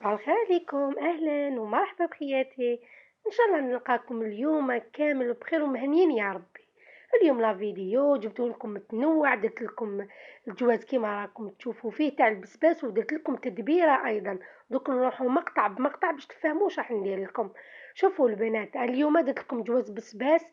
صباح الخير عليكم، أهلا ومرحبا بخياتي. إن شاء الله نلقاكم اليوم كامل بخير ومهنيين يا ربي. اليوم لا فيديو جبت لكم متنوع، درت لكم الجواز كيما راكم تشوفوا فيه تاع البسباس، ودرت لكم تدبيره أيضا. دوك نروحوا مقطع بمقطع باش تفهموا واش راح ندير لكم. شوفوا البنات، اليوم درت لكم جواز بسباس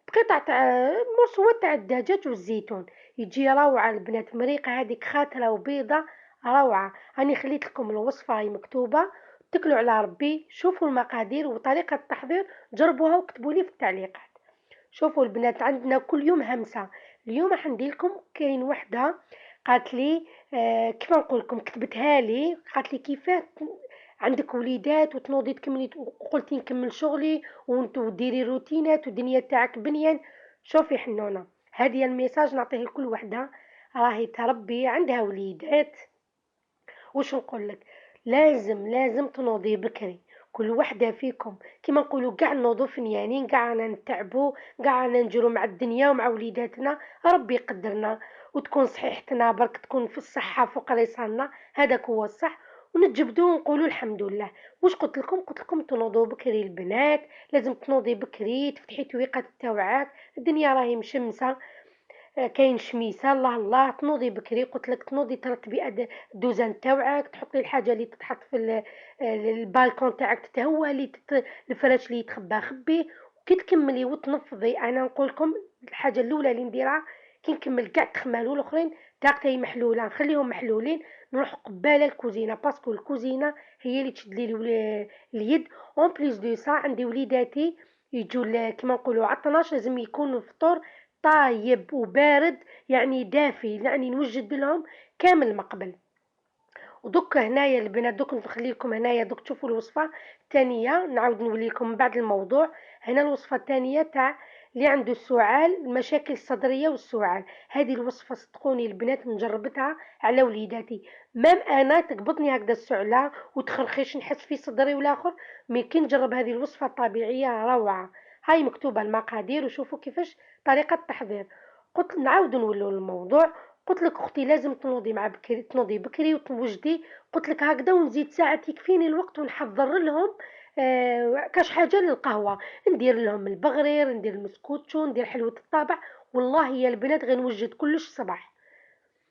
بقطع تاع مرصوة تاع الدجاج والزيتون. يجي روعة البنات، مريقة هذيك خاطرة وبيضة، روعة. راني خليت لكم الوصفة راهي مكتوبة، اتكلوا على ربي، شوفوا المقادير وطريقة التحضير، جربوها وكتبوا لي في التعليقات. شوفوا البنات، عندنا كل يوم همسة. اليوم راح ندير لكم كاين وحده قالت لي كيف نقول لكم، كتبتها لي قالت لي كيفاه عندك وليدات وتنوضي تكملي، وقلتي نكمل شغلي وديري روتينات والدنيا تاعك بنيان. شوفي حنونه، هذه الميساج نعطيه لكل وحده راهي تربي عندها وليدات. واش نقول لك، لازم تنوضي بكري. كل وحده فيكم كيما نقولوا كاع نوضوا فنيانين، كاع نتعبوا، كاع نجروا مع الدنيا ومع وليداتنا. ربي يقدرنا وتكون صحيحتنا برك، تكون في الصحه فوق ريصاننا، هذاك هو الصح. ونتجبدوا ونقولوا الحمد لله. واش قلت لكم تنوضوا بكري البنات. لازم تنوضي بكري، تفتحي تويقات تاوعك، الدنيا راهي مشمسه. كاين شميسه، الله الله تنوضي بكري. قلت لك تنوضي ترتبي الدوزان تاوعك، تحطي الحاجه اللي تتحط في البالكون تاعك تتهوى، الفراش اللي يتخبى خبيه. وكي تكملي وتنفضي، انا نقول لكم الحاجه الاولى اللي نديرها كي نكمل كاع التخمال الاخرين تاعتي محلوله نخليهم محلولين، نروح قباله الكوزينه، باسكو الكوزينه هي اللي تشد لي اليد. اون بليس دو سا عندي وليداتي يجوا كيما نقولوا على 12 لازم يكون الفطور طايب وبارد، يعني دافي، يعني نوجد لهم كامل مقبل. ودوك هنايا البنات، دوك نخلي لكم هنايا، دوك تشوفوا الوصفه الثانيه، نعاود نولي لكم من بعد الموضوع. هنا الوصفه الثانيه تاع اللي عنده السعال، المشاكل الصدريه والسعال. هذه الوصفه صدقوني البنات نجربتها على وليداتي، مام انا تقبضني هكذا السعله وتخرخيش نحس في صدري والاخر، مي كي نجرب هذه الوصفه الطبيعيه روعه. هاي مكتوبه المقادير وشوفوا كيفاش طريقه التحضير. قلت نعاود نولوا للموضوع. قلت لك اختي لازم تنوضي مع بكري، تنوضي بكري وتوجدي. قلت لك هكذا ونزيد ساعه يكفيني الوقت ونحضر لهم كاش حاجه للقهوه. ندير لهم البغرير، ندير المسكوتشو، ندير حلوه الطابع. والله يا البنات غير نوجد كلش صباح.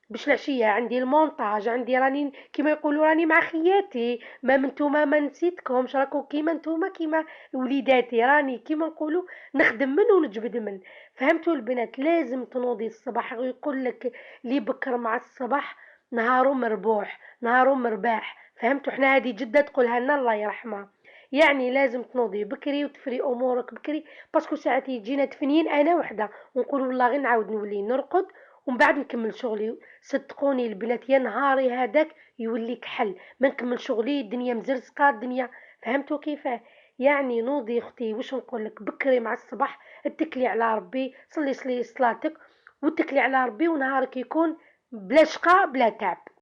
باش العشيه عندي المونطاج، عندي راني كيما يقولوا راني مع خياتي، ما نتوما ما نسيتكمش، راكم كيما نتوما كيما وليداتي، راني كيما نقولوا نخدم من ونجبد من. فهمتوا البنات، لازم تنوضي الصباح. يقول لك لي بكر مع الصباح نهارو مربوح، نهارو مرباح. فهمتوا، حنا هذه جده تقولها لنا الله يرحمها. يعني لازم تنوضي بكري وتفري امورك بكري، باسكو ساعات يجينا تفنين انا وحده ونقول والله غير نعاود نولي نرقد ومن بعد نكمل شغلي. صدقوني البنات يا نهاري هذاك يولي كحل، ما نكمل شغلي الدنيا مزرزقه الدنيا. فهمتوا كيفاه؟ يعني نوضي اختي، واش نقول لك، بكري مع الصباح، اتكلي على ربي، صلي صلاتك واتكلي على ربي، ونهارك يكون بلا شقاء بلا تعب.